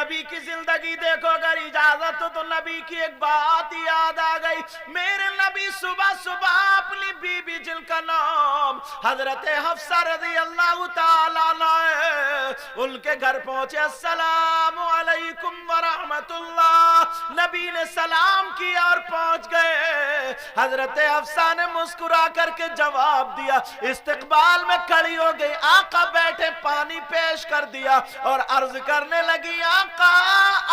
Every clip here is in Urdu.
نبی کی زندگی دیکھو اگر اجازت ہو تو نبی کی ایک بات یاد آ گئی. میرے نبی صبح صبح اپنی بی بی جن کا نام حضرت حفصہ رضی اللہ تعالیٰ عنہ ہے, ان کے گھر پہنچے. السلام علیکم ورحمت اللہ. نبی نے سلام کیا اور پہنچ گئے. حضرت حفصہ نے مسکرا کر کے جواب دیا, استقبال میں کھڑی ہو گئی. آقا بیٹھے, پانی پیش کر دیا اور عرض کرنے لگی, آقا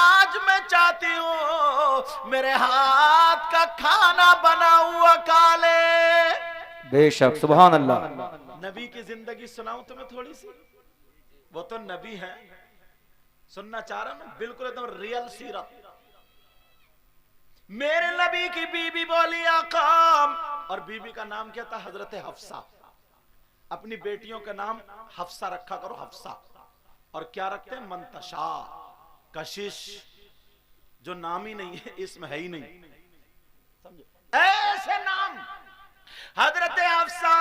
آج میں چاہتی ہوں میرے ہاتھ کا کھانا بنا ہوا کھا لے. بے شک, سبحان اللہ. نبی کی زندگی سناؤں تمہیں تھوڑی سی, وہ تو نبی ہے, سننا چاہ رہا ہوں بالکل ایک دم ریئل سیرت. میرے نبی کی بی بی بولی آقا, اور بی بی کا نام کیا تھا؟ حضرت حفصہ. اپنی بیٹیوں کا نام حفصہ رکھا کرو, حفصہ. اور کیا رکھتے ہیں؟ منتشا, کشش, جو نام ہی نہیں ہے, اسم ہے ہی نہیں, سمجھے ایسے نام. حضرت حفصہ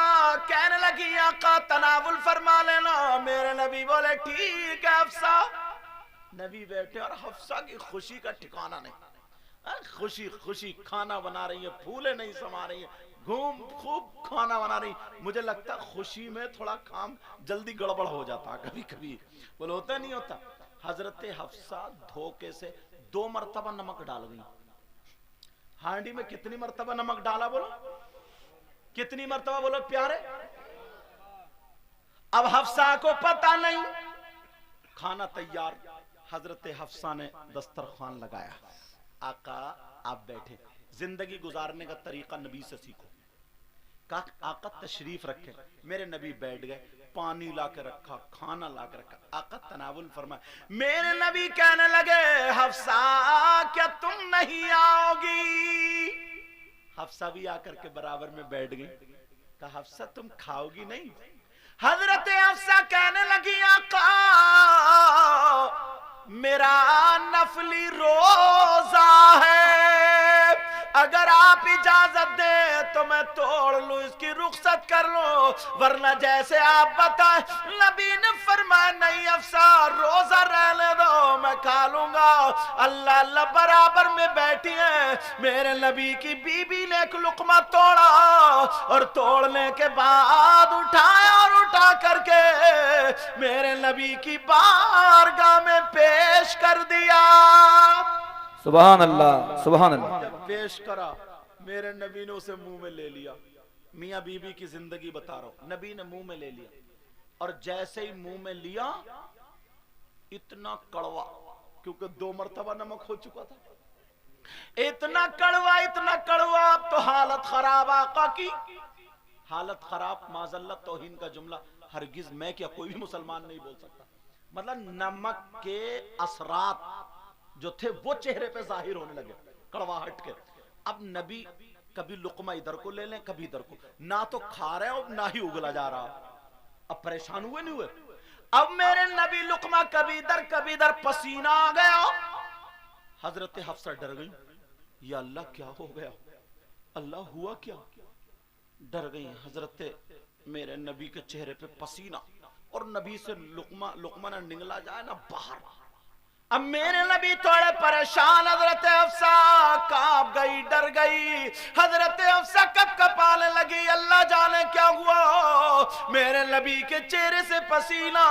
کہنے لگی آقا تناول فرما لینا. میرے نبی بولے ٹھیک ہے حفصہ. نبی بیٹھے اور حفصہ کی خوشی کا ٹھکانہ نہیں. خوشی خوشی کھانا بنا رہی ہے, پھولے نہیں سما رہی ہے, خوب کھانا بنا رہی. مجھے لگتا خوشی میں تھوڑا کام جلدی گڑبڑ ہو جاتا کبھی کبھی, بولے ہوتا نہیں ہوتا. حضرت حفصہ دھوکے سے 2 مرتبہ نمک ڈال گئی. ہانڈی میں کتنی مرتبہ نمک ڈالا بولو, کتنی مرتبہ بولو پیارے. اب حفصہ کو پتہ نہیں, کھانا تیار. حضرت حفصہ نے دسترخوان لگایا. آقا آپ بیٹھے, زندگی گزارنے کا طریقہ نبی سے سیکھو. آقا تشریف رکھے. میرے نبی بیٹھ گئے, پانی لا کے رکھا, کھانا لا کے رکھا. آقا تناول فرمائے. میرے نبی کہنے لگے حفصہ کیا تم نہیں آؤ گی؟ حفصہ بھی آ کر کے برابر میں بیٹھ گئی. کہا حفصہ تم کھاؤ گی نہیں؟ حضرت حفصہ کہنے لگی آقا میرا نفلی روزہ ہے, اگر آپ اجازت دیں تو میں توڑ لوں, اس کی رخصت کر لوں, ورنہ جیسے آپ بتائیں. نبی نے فرمایا نہیں حفصہ روزہ رہنے دو, میں کھا لوں گا. اللہ اللہ برابر میں بیٹھی ہیں. میرے نبی کی بی بی نے ایک لقمہ توڑا اور توڑنے کے بعد اٹھایا اور اٹھا کر کے میرے نبی کی بارگاہ میں پیش کر دیا. سبحان اللہ, سبحان اللہ. جب پیش کرا میرے نبی نے اسے منہ میں لے لیا. میاں بی بی کی زندگی بتا رہا ہوں, نبی نے منہ میں لے لیا اور جیسے ہی منہ میں لیا اتنا کڑوا, کیونکہ 2 مرتبہ نمک ہو چکا تھا, اتنا کڑوا اتنا کڑوا. اب تو حالت خراب, آقا کی حالت خراب. معذلت توہین کا جملہ ہرگز میں کیا کوئی بھی مسلمان نہیں بول سکتا. مطلب نمک کے اثرات جو تھے وہ چہرے پہ ظاہر ہونے لگے, کڑواہٹ کے. اب نبی کبھی لقمہ ادھر کو لے لیں کبھی ادھر کو, نہ تو کھا رہے اور نہ ہی اگلا جا رہا. اب پریشان ہوئے نہیں ہوئے. اب میرے نبی لقمہ کبھی ادھر, پسینہ آ گیا. حضرت حفصہ ڈر گئی, یا اللہ کیا ہو گیا, اللہ ہوا کیا. ڈر گئی. حضرت میرے نبی کے چہرے پہ پسینہ, اور نبی سے لقمہ نہ نگلا جائے نہ باہر. اب میرے نبی تھوڑے پریشان. حضرت حفصہ کانپ گئی, ڈر گئی. حضرت حفصہ کپ کپانے لگی, اللہ جانے کیا ہوا. میرے نبی کے چہرے سے پسینہ.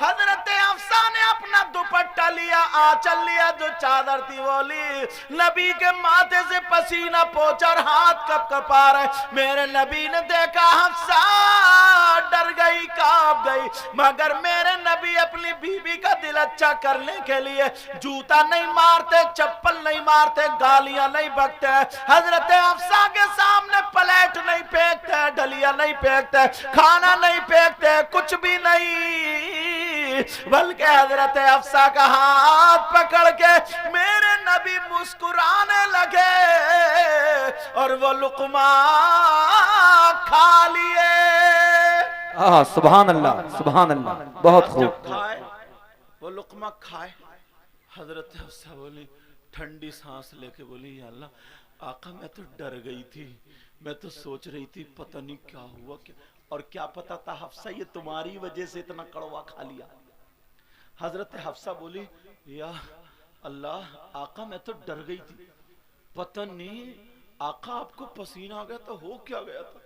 حضرت حفصہ نے اپنا دوپٹہ لیا, آنچل لیا, جو چادر تھی وہ لی, نبی کے ماتھے سے پسینہ پوچھا اور ہاتھ کپ کپا رہے. میرے نبی نے دیکھا حفصہ ڈر گئی, کانپ گئی, مگر میرے نبی اپنی بیوی کا دل اچھا کرنے کے لیے جوتا نہیں مارتے, چپل نہیں مارتے, گالیاں نہیں بکتے. حضرت حفصہ کے سامنے پلیٹ نہیں پھینکتے, ڈلیا نہیں پھینکتے, کھانا نہیں پھینکتے, کچھ بھی نہیں, بلکہ حضرت حفصہ کا ہاتھ پکڑ کے میرے نبی مسکرانے لگے اور وہ لقمہ کھا لیے. سبحان اللہ, سبحان اللہ, بہت خوب. کھائے وہ لقمہ کھائے. حضرت حفصہ بولی, ٹھنڈی سانس لے کے بولی, یا اللہ آقا میں تو ڈر گئی تھی, میں تو سوچ رہی تھی پتہ نہیں کیا ہوا. اور کیا پتا تھا حفصہ یہ تمہاری وجہ سے اتنا کڑوا کھا لیا. حضرت حفصہ بولی یا اللہ آقا میں تو ڈر گئی تھی، پتہ نہیں آقا آپ کو پسینہ آ گیا تو ہو کیا گیا تھا.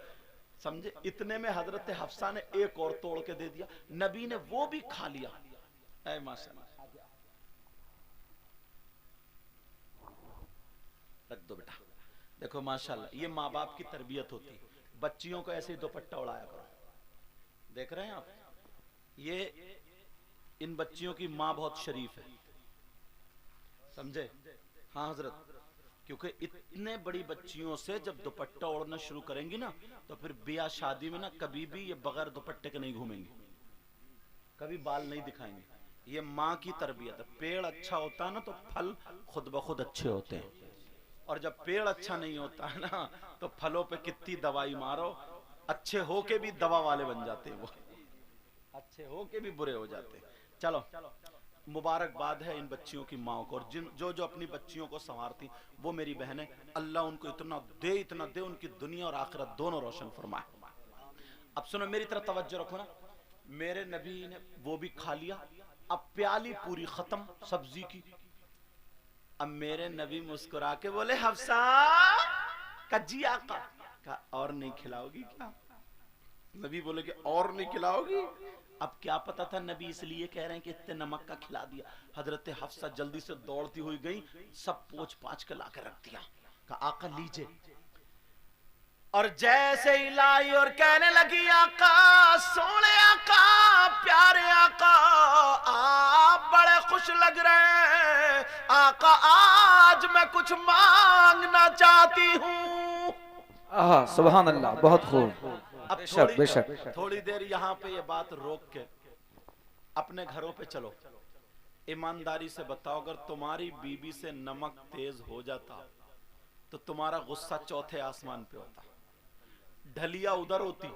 سمجھے؟ اتنے میں حضرت حفصہ نے ایک اور توڑ کے دے دیا، نبی نے وہ بھی کھا لیا. اے ماشاءاللہ، رکھ دو بیٹا. دیکھو ماشاءاللہ یہ ماں باپ کی تربیت ہوتی. بچیوں کو ایسے ہی دوپٹہ اڑایا کرو. دیکھ رہے ہیں آپ، یہ ان بچیوں کی ماں بہت شریف ہے، سمجھے؟ ہاں حضرت، کیونکہ اتنے بڑی بچیوں سے جب دوپٹہ اوڑھنا شروع کریں گی نا تو پھر بیاہ شادی میں نا کبھی بھی یہ بغیر دوپٹے کے نہیں گھومیں گی، کبھی بال نہیں دکھائیں گے. یہ ماں کی تربیت ہے. پیڑ اچھا ہوتا ہے نا تو پھل خود بخود اچھے ہوتے ہیں، اور جب پیڑ اچھا نہیں ہوتا ہے نا تو پھلوں پہ کتنی دوائی مارو اچھے ہو کے بھی دوا والے بن جاتے ہیں، وہ اچھے ہو کے بھی برے ہو جاتے ہیں. چلو مبارکباد ہے ان بچیوں کی ماں کو، اور جو اپنی بچیوں کو سنوارتی وہ میری بہنیں، اللہ ان کو اتنا دے ان کی دنیا اور آخرت دونوں روشن فرمائے. اب سنو میری طرف توجہ رکھو نا. میرے نبی نے وہ بھی کھا لیا. اب پیالی پوری ختم سبزی کی. اب میرے نبی مسکرا کے بولے حفصہ کجی آقا، کہا اور نہیں کھلاؤ گی کیا؟ نبی بولے کہ اور نہیں کھلاؤ گی؟ اب کیا پتا تھا نبی اس لیے کہہ رہے ہیں کہ اتنے نمک کا کھلا دیا. حضرت حفصہ جلدی سے دوڑتی ہوئی گئی، سب پوچھ پاچھ کے لا کے رکھ دیا. کہا آقا لیجئے. اور جیسے ہی لائی اور کہنے لگی آقا سونے آقا پیارے آقا آپ بڑے خوش لگ رہے ہیں، آقا آج میں کچھ مانگنا چاہتی ہوں. سبحان اللہ، بہت خوب. اب بے شک بے شک. تھوڑی دیر یہاں پہ یہ بات روک کے اپنے گھروں پہ چلو. ایمانداری سے بتاؤ اگر تمہاری بیوی سے نمک تیز ہو جاتا تو تمہارا غصہ چوتھے آسمان پہ ہوتا. ڈھلیا ادھر ہوتی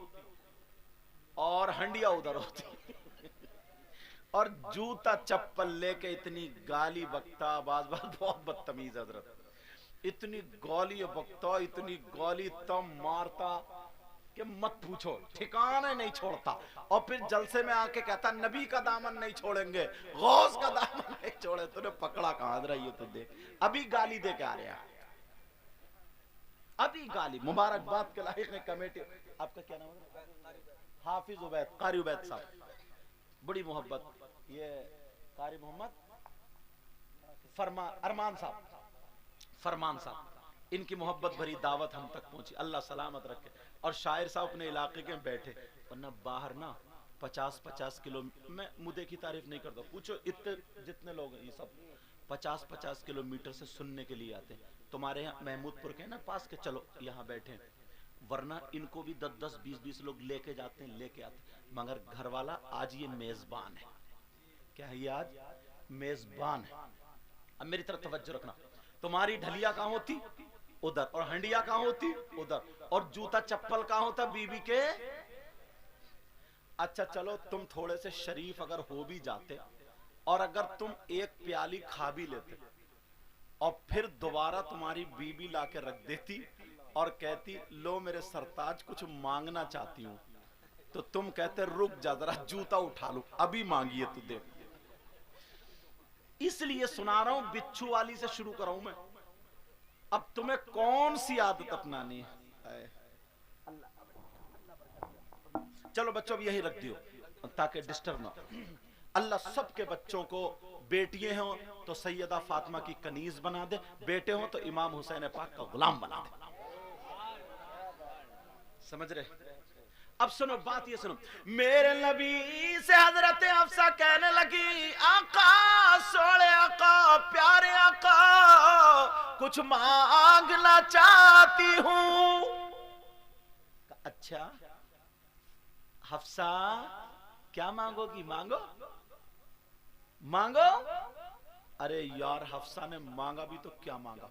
اور ہنڈیا ادھر ہوتی اور جوتا چپل لے کے اتنی گالی بکتا. بعض بہت بدتمیز حضرت، اتنی گالی بکتا، اتنی گالی تم مارتا کہ مت پوچھو، ٹھکانے نہیں چھوڑتا. اور پھر جلسے میں آ کے کہتا نبی کا دامن نہیں چھوڑیں گے، غوث کا دامن نہیں چھوڑے. تو نے پکڑا کہاں رہی ہے؟ تو دیکھ ابھی گالی دے کے آ رہے ہیں، ابھی گالی. مبارکباد کے لائق ہے کمیٹی. آپ کا کیا نام ہے؟ حافظ عبید، قاری عبید صاحب، بڑی محبت. یہ قاری محمد ارمان صاحب، ان کی محبت بھری دعوت ہم تک پہنچی، اللہ سلامت رکھے. اور شاعر صاحب اپنے علاقے کے بیٹھے، ورنہ باہر نا 50 کلو، میں مدے کی تعریف نہیں کرتا، پوچھو اتنے جتنے لوگ ہیں یہ سب 50 کلومیٹر سے سننے کے لیے آتے ہیں. تمہارے یہاں محمود پور کے نا پاس کے، چلو یہاں بیٹھے، ورنہ ان کو بھی 10 20 لوگ لے کے جاتے ہیں، لے کے آتے ہیں. مگر گھر والا آج یہ میزبان ہے. کیا ہے یہ؟ آج میزبان ہے. اب میری طرف توجہ رکھنا. تمہاری ڈھلیا کہاں ہوتی؟ ادھر. اور ہنڈیا کہاں ہوتی؟ ادھر. اور جوتا چپل کہاں ہوتا بیوی کے؟ اچھا چلو تم تھوڑے سے شریف اگر ہو بھی جاتے اور اگر تم ایک پیالی کھا بھی لیتے اور پھر دوبارہ تمہاری بیوی لا کے رکھ دیتی اور کہتی لو میرے سرتاج کچھ مانگنا چاہتی ہوں، تو تم کہتے رک جا ذرا جوتا اٹھا لو، ابھی مانگیے تو دے. اس لیے سنا رہا ہوں بچھو والی سے شروع کر رہا ہوں میں. اب تمہیں کون سی عادت اپنانی ہے؟ چلو بچوں اب یہی رکھ دیو تاکہ ڈسٹرب نہ. اللہ سب کے بچوں کو بیٹیے ہوں تو سیدہ فاطمہ کی کنیز بنا دے، بیٹے ہوں تو امام حسین پاک کا غلام بنا دے. سمجھ رہے؟ اب سنو بات یہ سنو. میرے نبی سے حضرت حفصہ کہنے لگی آقا سوڑے آقا پیارے آقا کچھ مانگنا چاہتی ہوں. اچھا حفصہ کیا مانگو گی؟ مانگو. ارے یار حفصہ نے مانگا بھی تو کیا مانگا.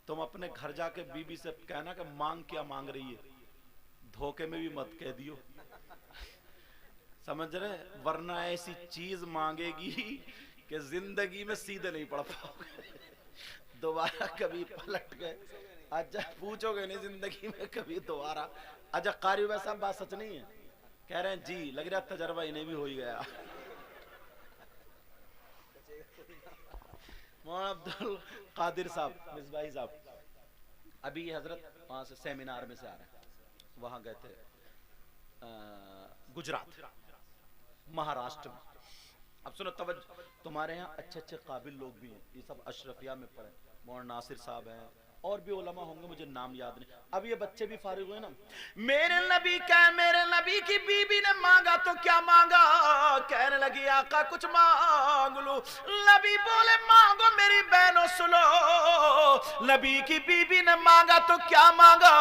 تم اپنے گھر جا کے بی بی سے کہنا کہ مانگ کیا مانگ رہی ہے، دھوکے میں بھی مت کہہ دیو، سمجھ رہے؟ ورنہ ایسی چیز مانگے گی کہ زندگی میں سیدھے نہیں پڑ پاؤ گے، دوبارہ کبھی پلٹ گئے. اچھا پوچھو گے نہیں زندگی میں کبھی دوبارہ. اچھا قاری ویسا بات سچ نہیں ہے؟ کہہ رہے ہیں جی، لگ رہا تجربہ انہیں بھی ہو ہی گیا. مولانا عبد القادر صاحب مصباحی صاحب ابھی یہ حضرت وہاں سے سیمینار میں سے آ رہے ہیں, وہاں گئے تھے گجرات مہاراشٹر میں. اب سنو توجہ, تمہارے یہاں اچھے اچھے قابل لوگ بھی ہیں, یہ سب اشرفیہ میں پڑھے, مولانا ناصر صاحب ہیں اور بھی علماء ہوں گے, مجھے نام یاد نہیں. اب یہ بچے بھی فارغ ہوئے نا, میرے نبی میرے نبی کی بیوی نے مانگا تو کیا مانگا, کہنے لگی آقا کچھ مانگ لو. نبی بولے مانگو میری بہنوں سنو, نبی کی بیوی نے مانگا تو کیا مانگا,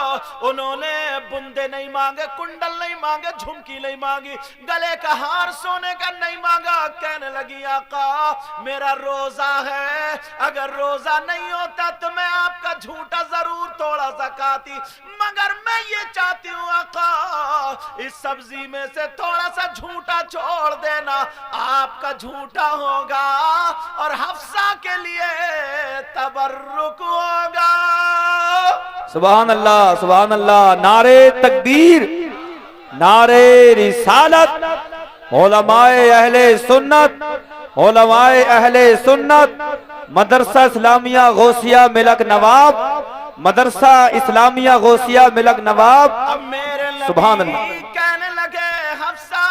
انہوں نے بندے نہیں مانگے, کنڈل نہیں مانگے, جھمکی نہیں مانگی, گلے کا ہار سونے کا نہیں مانگا. کہنے لگی آقا میرا روزہ ہے, اگر روزہ نہیں ہوتا تو میں آپ کا جھوٹا ضرور تھوڑا سا کھاتی, مگر میں یہ چاہتی ہوں آقا اس سبزی میں سے تھوڑا سا جھوٹا چھوڑ دینا, آپ کا جھوٹا ہوگا اور حفصہ کے لیے تبرک ہوگا. سبحان اللہ, سبحان اللہ. نعرے تکبیر, نعرے رسالت. علماء اہل سنت, علماء اہل سنت, مدرسہ اسلامیہ غوثیہ ملک نواب, مدرسہ اسلامیہ غوثیہ ملک نواب. اب میرے سبحان نبی اللہ. کہنے لگے حفصہ,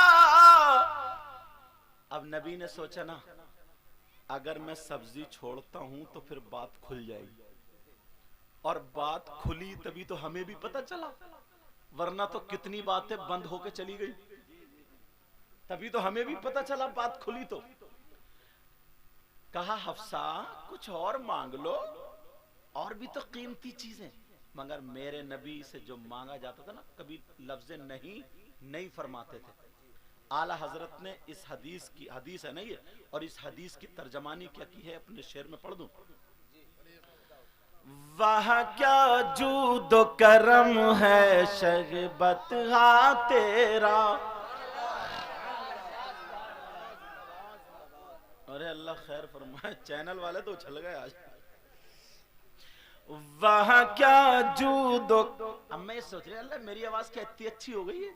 اب نبی نے سوچا نا اگر میں سبزی چھوڑتا ہوں تو پھر بات کھل جائے گی, اور بات کھلی تبھی تو ہمیں بھی پتہ چلا, ورنہ تو کتنی باتیں بند ہو کے چلی گئی, تبھی تو ہمیں بھی پتہ چلا بات کھلی. تو کہا حفصہ کچھ اور مانگ لو, اور بھی تو قیمتی چیزیں, مگر میرے نبی سے جو مانگا جاتا تھا نا کبھی لفظ نہیں فرماتے تھے. اعلی حضرت نے اس حدیث کی, حدیث ہے نا یہ, اور اس حدیث کی ترجمانی کیا کی ہے اپنے شعر میں پڑھ دوں. وہاں کیا جود و کرم ہے شہبت ہاں تیرا, ارے اللہ خیر فرمائے, چینل والے تو اچھل گئے آج. وہاں کیا جود و, اب میں سوچ رہا اللہ میری آواز کیا اتنی اچھی ہو گئی ہے,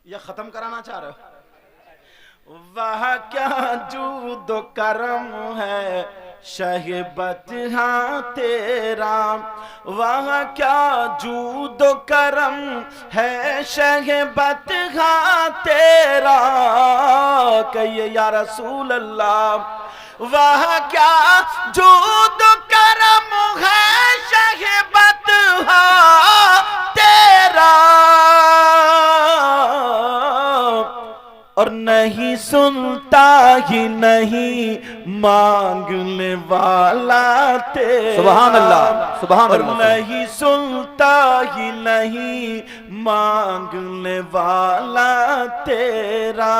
یا ختم کرانا چاہ رہے ہو. وہاں کیا جود و کرم ہے شہبت ہاں تیرا, وہاں کیا جود و کرم ہے شہبت ہاں تیرا, کہیے یا رسول اللہ. وہاں کیا جود و کرم ہے شہبت ہاں تیرا, اور نہیں سنتا ہی نہیں مانگنے والا تیرا. سبحان اللہ, سبحان اور اللہ. نہیں سنتا ہی نہیں مانگنے والا تیرا,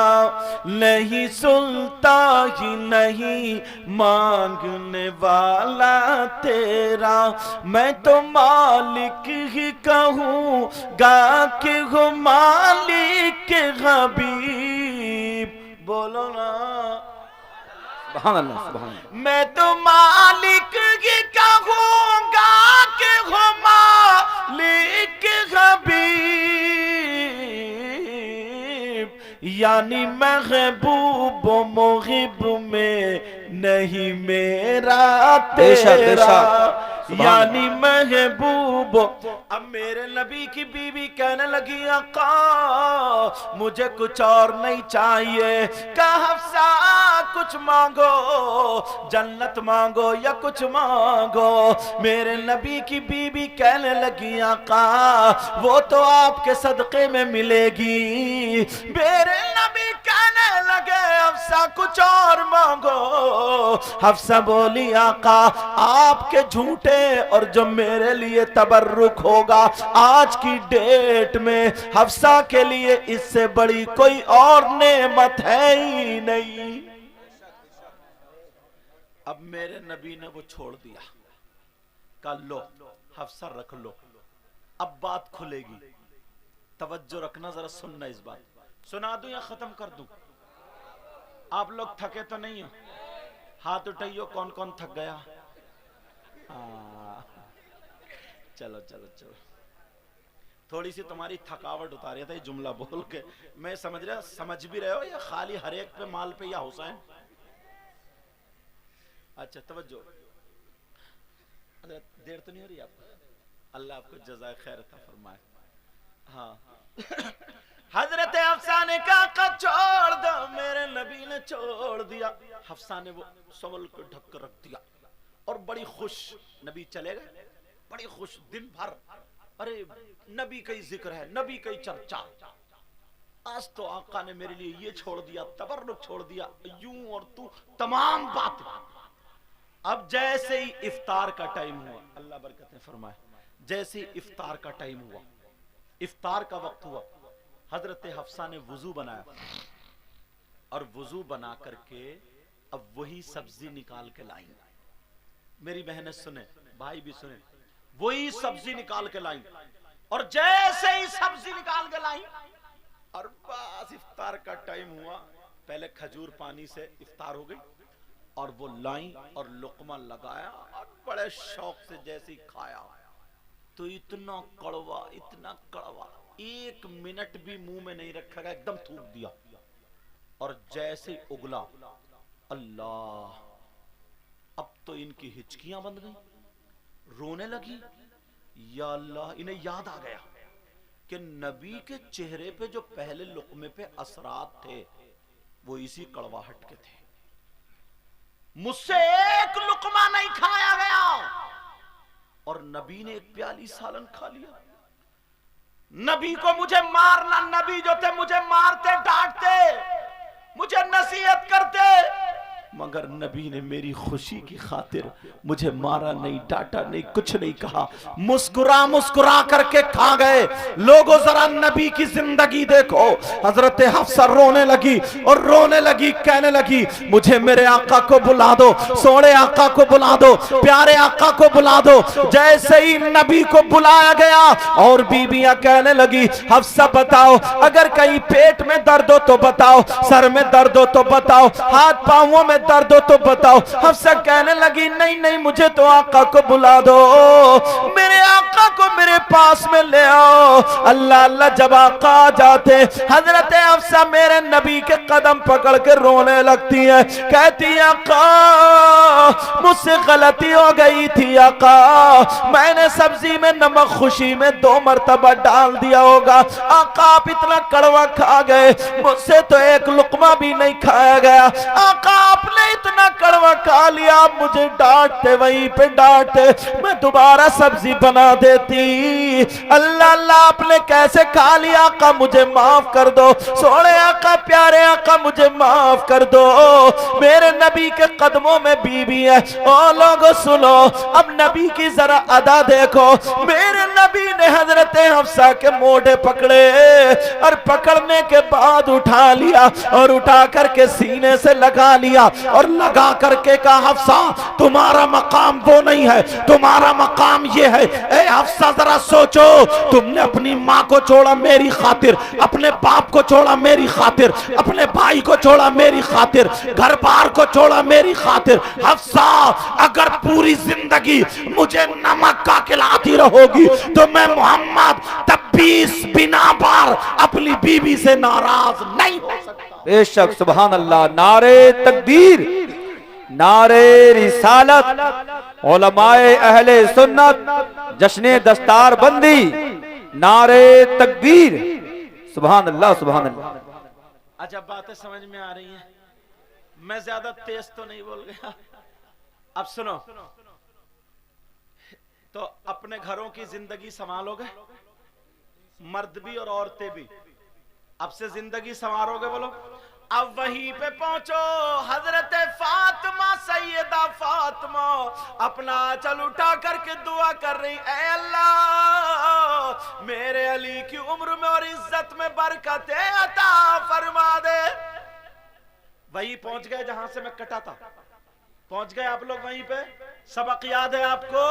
نہیں سنتا ہی نہیں مانگنے والا تیرا. میں تو مالک ہی کہوں گا کہ ہو مالک حبیب, بولو نا سبحان اللہ, سبحان اللہ. میں تو مالک ہی کہوں گا کہ ہو مالک حبیب, یعنی محبوب و محب میں نہیں میرا تیرا, یعنی محبوب. اب میرے نبی کی بیوی کہنے لگی آقا مجھے کچھ اور نہیں چاہیے. کہا حفصہ کچھ مانگو, جنت مانگو یا کچھ مانگو. میرے نبی کی بیوی کہنے لگی آقا وہ تو آپ کے صدقے میں ملے گی. میرے نبی کہنے لگے حفصہ کچھ اور مانگو. حفصہ بولی آقا آپ کے جھوٹے اور جو میرے لیے تبرک ہوگا آج کی ڈیٹ میں حفصہ کے لیے اس سے بڑی کوئی اور نعمت ہے ہی نہیں. اب میرے نبی نے وہ چھوڑ دیا, کہا لو حفصہ رکھ لو, اب بات کھلے گی, توجہ رکھنا ذرا, سننا اس بات. سنا دوں یا ختم کر دوں؟ آپ لوگ تھکے تو نہیں ہو؟ ہاتھ اٹھائیو کون کون تھک گیا. چلو چلو چلو, تھوڑی سی تمہاری تھکاوٹ اتاری تھا یہ جملہ بول کے. میں سمجھ رہا, سمجھ بھی رہے ہو یا خالی ہر ایک پہ مال پہ یا حسین. اچھا توجہ، دیر تو نہیں ہو رہی آپ کو؟ اللہ آپ کو جزائے خیر عطا فرمائے. ہاں حضرت حفصہ نے کہا آقا چھوڑ دو، میرے نبی نے چھوڑ دیا. حفصہ نے وہ سنبھل کو ڈھک کر رکھ دیا اور بڑی خوش. نبی چلے گئے بڑی خوش دن بھر. ارے نبی کا ہی ذکر ہے، نبی کا ہی چرچا. آج تو آقا نے میرے لیے یہ چھوڑ دیا، تبرک چھوڑ دیا، یوں اور تو تمام بات. اب جیسے ہی افطار کا ٹائم ہوا، اللہ برکتیں فرمائے، جیسے ہی افطار کا ٹائم ہوا، افطار کا وقت ہوا، حضرت حفصہ نے وضو بنایا اور وضو بنا کر کے اب وہی سبزی نکال کے لائیں. میری بہنیں سنیں، بھائی بھی سنیں، وہی سبزی نکال کے لائیں. اور جیسے ہی سبزی نکال کے لائیں اور بس افطار کا ٹائم ہوا، پہلے کھجور پانی سے افطار ہو گئی اور وہ لائیں اور لقمہ لگایا اور بڑے شوق سے جیسے ہی کھایا تو اتنا کڑوا، اتنا کڑوا، 1 منٹ بھی منہ میں نہیں رکھا گیا، ایک دم تھوک دیا. اور جیسے ہی اگلا، اللہ، اب تو ان کی ہچکیاں بند گئیں، رونے لگی. یا اللہ، انہیں یاد آ گیا کہ نبی کے چہرے پہ جو پہلے لقمے پہ اثرات تھے وہ اسی کڑواہٹ کے تھے. مجھ سے ایک لقمہ نہیں کھایا گیا اور نبی نے ایک پیالی سالن کھا لیا. نبی کو مجھے مارنا، نبی جو تھے مجھے مارتے، ڈانٹتے، مجھے نصیحت کرتے، مگر نبی نے میری خوشی کی خاطر مجھے مارا نہیں، ڈانٹا نہیں، کچھ نہیں کہا. مسکرا مسکرا کر کے کھا گئے. لوگوں ذرا نبی کی زندگی دیکھو. حضرت حفصہ رونے لگی اور رونے لگی، کہنے لگی مجھے میرے آقا کو بلا دو، سوڑے آقا کو بلا دو، پیارے آقا کو بلا دو. جیسے ہی نبی کو بلایا گیا اور بیویاں کہنے لگی حفصہ بتاؤ، اگر کہیں پیٹ میں درد ہو تو بتاؤ، سر میں درد ہو تو بتاؤ، ہاتھ پاؤں میں درد ہو تو بتاؤ. حفصہ کہنے لگی نہیں نہیں، مجھے تو آقا کو بلا دو، میرے آقا کو میرے پاس میں لے آؤ. اللہ اللہ جب آقا آ جاتے، حضرت حفصہ میرے نبی کے قدم پکڑ کے رونے لگتی ہے، کہتی ہے آقا مجھ سے غلطی ہو گئی تھی آقا، میں نے سبزی میں نمک خوشی میں 2 مرتبہ ڈال دیا ہوگا. آقا آپ اتنا کڑوا کھا گئے، مجھ سے تو ایک لقمہ بھی نہیں کھایا گیا. آقا آپ نے اتنا کڑوا کھا لیا، آپ مجھے ڈانٹتے، وہیں پہ ڈانٹتے، میں دوبارہ سبزی بنا دیتی. اللہ اللہ آپ نے کیسے کھا لیا آقا، مجھے معاف کر دو، سوڑے آقا، پیارے آقا، مجھے معاف کر دو. میرے نبی کے قدموں میں بیوی ہے. او لوگو سنو، اب نبی کی ذرا ادا دیکھو. میرے نبی نے حضرت حفصہ کے موڑے پکڑے اور پکڑنے کے بعد اٹھا لیا اور اٹھا کر کے سینے سے لگا لیا اور لگا کر کے کہا حفصہ تمہارا مقام وہ نہیں ہے، تمہارا مقام یہ ہے. اے حفصہ ذرا سوچو، تم نے اپنی ماں کو چھوڑا میری خاطر، اپنے باپ کو چھوڑا میری خاطر، اپنے بھائی کو چھوڑا میری خاطر، گھر بار کو چھوڑا میری خاطر. حفصہ اگر پوری زندگی مجھے نمک کا کھلاتی رہو گی تو میں محمد 26 بنا بار اپنی بیوی سے ناراض نہیں ہو سکتا. بے شک، سبحان اللہ. نعرے تکبیر، نعرے رسالت، علماء اہل سنت، جشن دستار بندی، نعرے تکبیر، سبحان اللہ سبحان اللہ. اچھا باتیں سمجھ میں آ رہی ہیں؟ میں زیادہ تیز تو نہیں بول گیا. اب سنو، تو اپنے گھروں کی زندگی سنبھالو گے، مرد بھی اور عورتیں بھی. اب سے زندگی سنوارو گے، بولو. اب وہیں پہ پہنچو، حضرت فاطمہ، سیدہ فاطمہ اپنا آنچل اٹھا کر کے دعا کر رہی، اے اللہ میرے علی کی عمر میں اور عزت میں برکت عطا فرما دے. وہیں پہنچ گئے جہاں سے میں کٹا تھا، پہنچ گئے آپ لوگ وہیں پہ. سبق یاد ہے آپ کو؟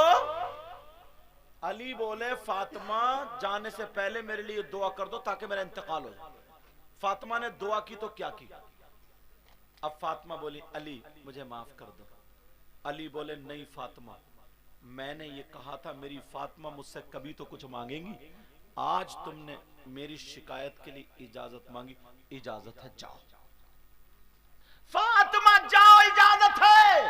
علی بولے فاطمہ جانے سے پہلے میرے لیے دعا کر دو تاکہ میرا انتقال ہو جائے. فاطمہ نے دعا کی تو کیا کی؟ اب فاطمہ بولی علی مجھے معاف کر دو. علی بولے نہیں فاطمہ، میں نے یہ کہا تھا میری فاطمہ مجھ سے کبھی تو کچھ مانگیں گی، آج تم نے میری شکایت کے لیے اجازت مانگی، اجازت ہے جاؤ. فاطمہ جاؤ، اجازت ہے.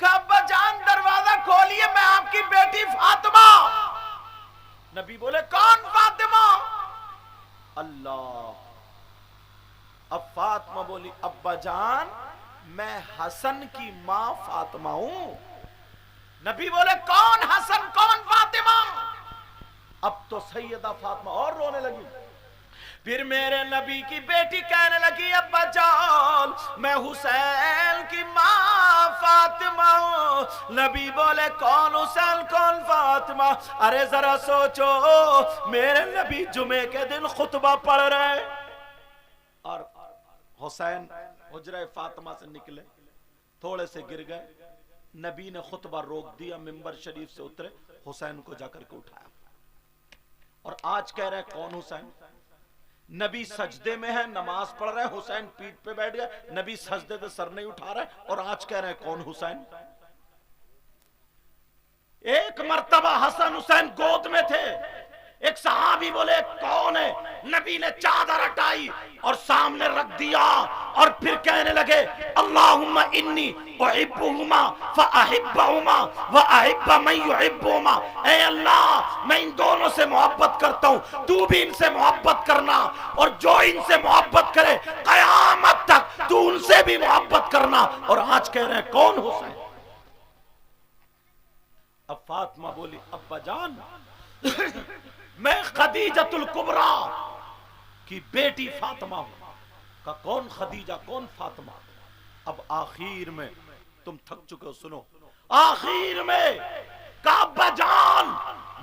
کہا ابا جان دروازہ کھولیے میں آپ کی بیٹی فاطمہ. نبی بولے کون فاطمہ؟ اللہ. اب فاطمہ بولی ابا جان میں حسن کی ماں فاطمہ ہوں. نبی بولے کون حسن کون فاطمہ؟ اب تو سیدہ فاطمہ اور رونے لگی. پھر میرے نبی کی بیٹی کہنے لگی ابا جان میں حسین کی ماں فاطمہ ہوں. نبی بولے کون حسین کون فاطمہ؟ ارے ذرا سوچو میرے نبی جمعے کے دن خطبہ پڑھ رہے اور حسین حجرہ فاطمہ سے نکلے, تھوڑے سے گر گئے. نبی نے خطبہ روک دیا, منبر شریف سے اترے, حسین کو جا کر کے اٹھایا. اور آج کہہ رہے کون حسین؟ نبی سجدے میں ہے, نماز پڑھ رہے, حسین پیٹ پہ بیٹھ گئے, نبی سجدے سے سر نہیں اٹھا رہے, اور آج کہہ رہے کون حسین؟ ایک مرتبہ حسن حسین گود میں تھے, ایک صحابی بولے کون ہے؟ نبی نے چادر ہٹائی اور سامنے رکھ دیا اور پھر کہنے لگے اللہم انی احبہما فاحبہما واحب من یحبہما. اے اللہ میں ان دونوں سے محبت کرتا ہوں, تو بھی ان سے محبت کرنا, اور جو ان سے محبت کرے قیامت تک تو ان سے بھی محبت کرنا. اور آج کہہ رہے ہیں کون حسین؟ اب فاطمہ بولی ابا جان میں خدیجۃ الکبریٰ کی بیٹی فاطمہ ہوں. کہ کون خدیجہ کون فاطمہ؟ اب آخر میں تم تھک چکے ہو, سنو آخر میں کہا ابا جان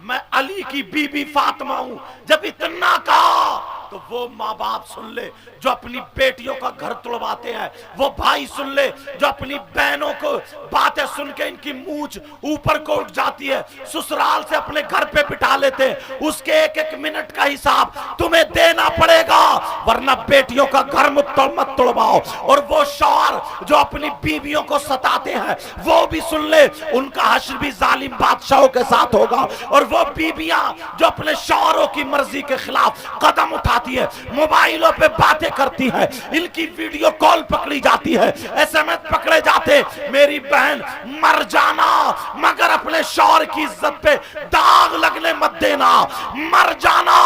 میں علی کی بی بی فاطمہ ہوں. جب اتنا کہا تو وہ ماں باپ سن لے جو اپنی بیٹیوں کا گھر توڑواتے ہیں, وہ بھائی سن لے جو اپنی بہنوں کو باتیں سن کے ان کی مونچھ اوپر کو اٹھ جاتی ہے, سسرال سے اپنے گھر پہ بٹھا لیتے ہیں. اس کے ایک ایک منٹ کا حساب تمہیں دینا پڑے گا, ورنہ بیٹیوں کا گھر مت توڑواؤ. اور وہ شوہر جو اپنی بیویوں کو ستاتے ہیں وہ بھی سن لے, ان کا حشر بھی ظالم بادشاہوں کے ساتھ ہوگا. اور وہ بیویاں جو اپنے شوہروں کی مرضی کے خلاف قدم اٹھاتی ہے, موبائلوں پہ باتیں کرتی ہے, ان کی ویڈیو کال پکڑی جاتی ہے, ایس ایم ایس پکڑے جاتے, میری بہن مر جانا مگر اپنے شوہر کی عزت پہ داغ لگنے مت دینا. مر جانا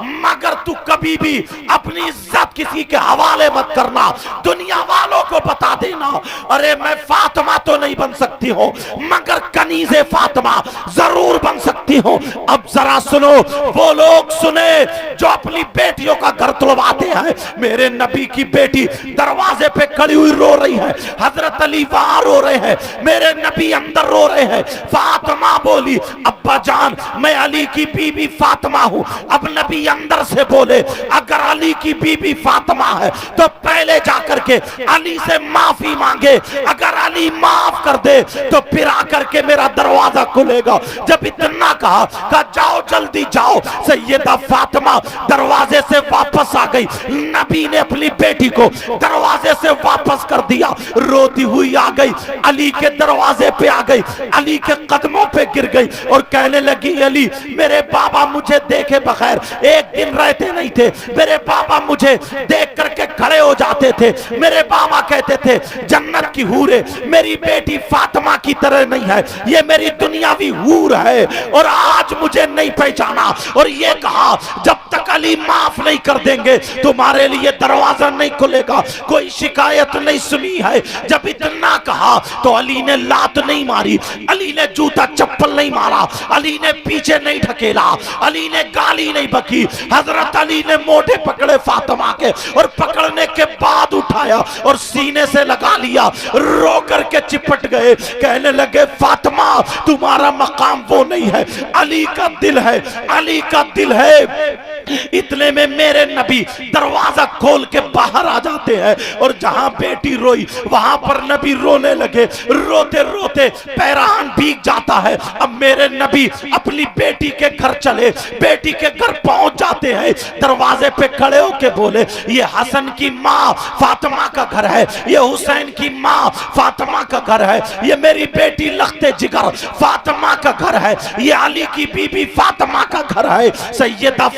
مگر تو کبھی بھی اپنی عزت کسی کے حوالے مت کرنا, دنیا والوں کو بتا دینا ارے میں فاطمہ تو نہیں بن سکتی ہوں مگر کنیز فاطمہ ضرور بن سکتی ہوں. اب ذرا سنو, وہ لوگ سنے جو اپنی بیٹیوں کا گھر توڑواتے ہیں. میرے نبی کی بیٹی دروازے پہ کھڑی ہوئی رو رہی ہے, حضرت علی وہاں رو رہے ہیں, میرے نبی اندر رو رہے ہیں. فاطمہ بولی ابا جان میں علی کی بی بی فاطمہ ہوں. اب نبی اندر سے بولے اگر علی کی بی بی فاطمہ ہے تو پہلے جا کر کے علی سے معافی مانگے, اگر علی معاف کر دے تو پھر آ کر کے میرا دروازہ کھلے گا. جب اتنا کہا جاؤ جلدی جاؤ, سیدہ فاطمہ دروازے سے واپس آ گئی. نبی نے اپنی بیٹی کو دروازے سے واپس کر دیا, روتی ہوئی آ گئی, علی کے دروازے پہ آ گئی, علی کے قدموں پہ گر گئی اور کہنے لگی علی میرے بابا مجھے دیکھے بغیر ایک دن رہتے نہیں تھے, میرے بابا مجھے دیکھ کر کے کھڑے ہو جاتے تھے, میرے بابا کہتے تھے جنت کی حوریں میری بیٹی فاطمہ کی طرح نہیں ہے, یہ میری دنیاوی حور ہے اور آج مجھے نہیں پہچانا. اور یہ کہا جب تک علی معاف نہیں کر دیں گے تمہارے لیے دروازہ نہیں کھلے گا, کوئی شکایت نہیں سنی ہے. جب اتنا کہا تو علی نے لات نہیں ماری, علی نے جوتا چپل نہیں مارا, علی نے پیچھے نہیں ڈھکیلا, علی نے گالی نہیں بکی. حضرت علی نے موٹے پکڑے فاطمہ کے اور پکڑنے کے بعد اٹھایا اور سینے سے لگا لیا, رو کر کے چپٹ گئے, کہنے لگے فاطمہ تمہارا مقام وہ نہیں ہے, علی کا دل ہے, علی کا دل ہے. اتنے میں میرے نبی دروازہ کھول کے باہر آ جاتے ہیں اور جہاں بیٹی روئی وہاں پر نبی رونے لگے, روتے روتے پیران بھیگ جاتا ہے. اب میرے نبی اپنی بیٹی کے گھر چلے, بیٹی کے گھر پہنچ جاتے ہیں, دروازے پہ کھڑے ہو کے بولے یہ حسن کی ماں فاطمہ کا گھر ہے, یہ حسین کی ماں فاطمہ کا گھر ہے, یہ میری بیٹی لخت جگر فاطمہ کا گھر ہے, یہ علی کی بی بی فاطمہ کا گھر ہے. سیدہ